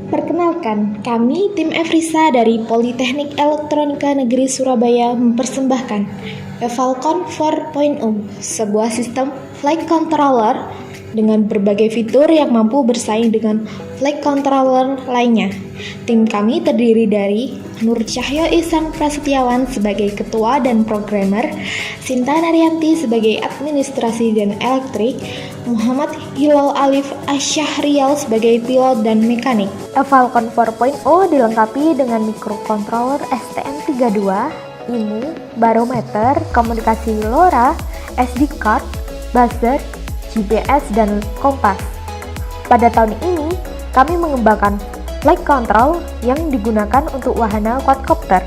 Perkenalkan, kami tim Evrisa dari Politeknik Elektronika Negeri Surabaya mempersembahkan Falcon 4.0, sebuah sistem flight controller dengan berbagai fitur yang mampu bersaing dengan flight controller lainnya. Tim kami terdiri dari Nur Cahyo Ihsan Prasetyawan sebagai ketua dan programmer, Sinta Naryanti sebagai administrasi dan elektrik, Muhammad Hilal Alif Asyahrial sebagai pilot dan mekanik. Falcon 4.0 dilengkapi dengan microcontroller STM32, IMU, barometer, komunikasi LoRa, SD card, buzzer, GPS, dan kompas. Pada tahun ini, kami mengembangkan flight control yang digunakan untuk wahana quadcopter.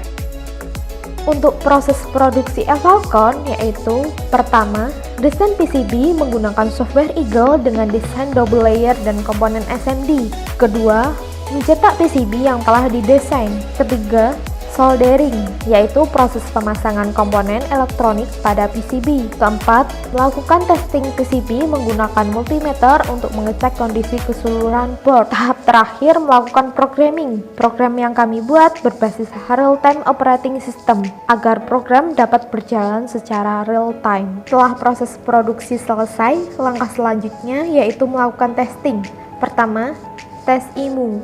Untuk proses produksi Falcon yaitu pertama, desain PCB menggunakan software Eagle dengan desain double layer dan komponen SMD. Kedua, mencetak PCB yang telah didesain. Ketiga, soldering, yaitu proses pemasangan komponen elektronik pada PCB. Keempat, melakukan testing PCB menggunakan multimeter untuk mengecek kondisi keseluruhan board. Tahap terakhir, melakukan programming. Program yang kami buat berbasis real-time operating system, agar program dapat berjalan secara real-time. Setelah proses produksi selesai, langkah selanjutnya yaitu melakukan testing. Pertama, tes IMU.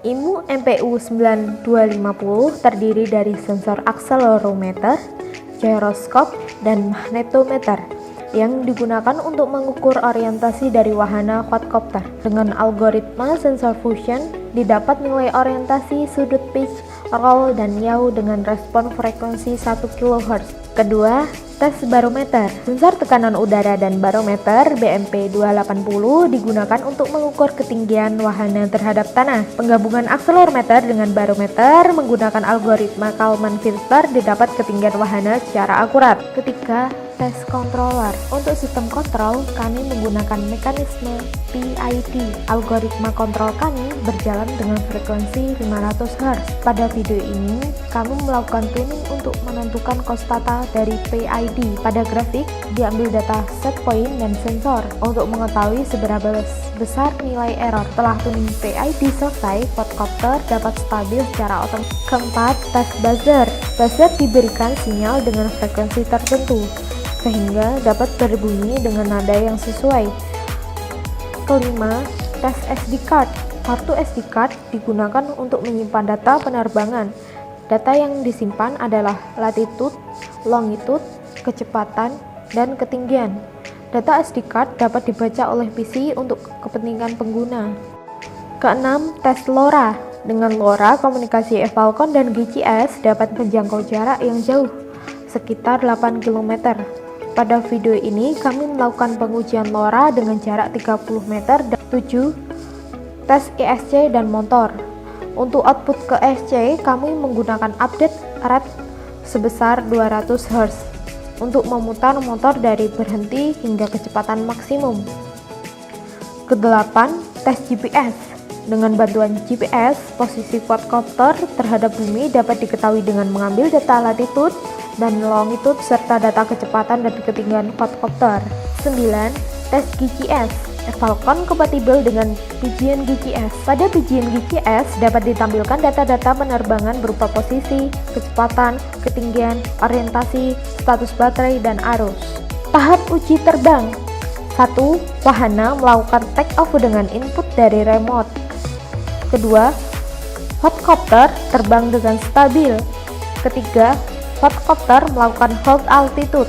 IMU MPU 9250 terdiri dari sensor akselerometer, gyroscope, dan magnetometer yang digunakan untuk mengukur orientasi dari wahana quadcopter. Dengan algoritma sensor fusion, didapat nilai orientasi, sudut pitch, roll, dan yaw dengan respon frekuensi 1 kHz. Kedua, tes barometer. Sensor tekanan udara dan barometer BMP 280 digunakan untuk mengukur ketinggian wahana terhadap tanah. Penggabungan akselerometer dengan barometer menggunakan algoritma Kalman filter didapat ketinggian wahana secara akurat. Ketiga, tes controller. Untuk sistem kontrol, kami menggunakan mekanisme PID. Algoritma kontrol kami berjalan dengan frekuensi 500 Hz. Pada video ini, kami melakukan tuning untuk menentukan konstanta dari PID. Pada grafik, diambil data set point dan sensor untuk mengetahui seberapa besar nilai error. Setelah tuning PID selesai, quadcopter dapat stabil secara otomatis. Keempat, tes buzzer. Buzzer diberikan sinyal dengan frekuensi tertentu, sehingga dapat berbunyi dengan nada yang sesuai. Kelima, tes SD card. Kartu SD card digunakan untuk menyimpan data penerbangan. Data yang disimpan adalah latitude, longitude, kecepatan, dan ketinggian. Data SD card dapat dibaca oleh PC untuk kepentingan pengguna. Keenam, tes LoRa. Dengan LoRa, komunikasi Falcon dan GCS dapat menjangkau jarak yang jauh, sekitar 8 km. Pada video ini, kami melakukan pengujian LoRa dengan jarak 30 meter dan 7 tes ESC dan motor. Untuk output ke ESC, kami menggunakan update rate sebesar 200 Hz untuk memutar motor dari berhenti hingga kecepatan maksimum. Kedelapan, tes GPS. Dengan bantuan GPS, posisi quadcopter terhadap bumi dapat diketahui dengan mengambil data latitude dan longitude serta data kecepatan dan ketinggian quadcopter. 9. Tes GCS. Falcon kompatibel dengan Pigeon GCS. Pada Pigeon GCS dapat ditampilkan data-data penerbangan berupa posisi, kecepatan, ketinggian, orientasi, status baterai, dan arus. Tahap uji terbang. 1. Wahana melakukan take off dengan input dari remote. Kedua, quadcopter terbang dengan stabil. Ketiga, quadcopter melakukan hold altitude.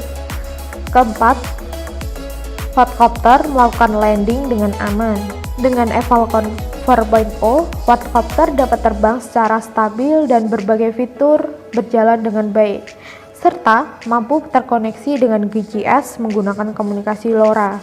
Keempat, quadcopter melakukan landing dengan aman. Dengan Falcon 4.0, quadcopter dapat terbang secara stabil dan berbagai fitur berjalan dengan baik, serta mampu terkoneksi dengan GCS menggunakan komunikasi LoRa.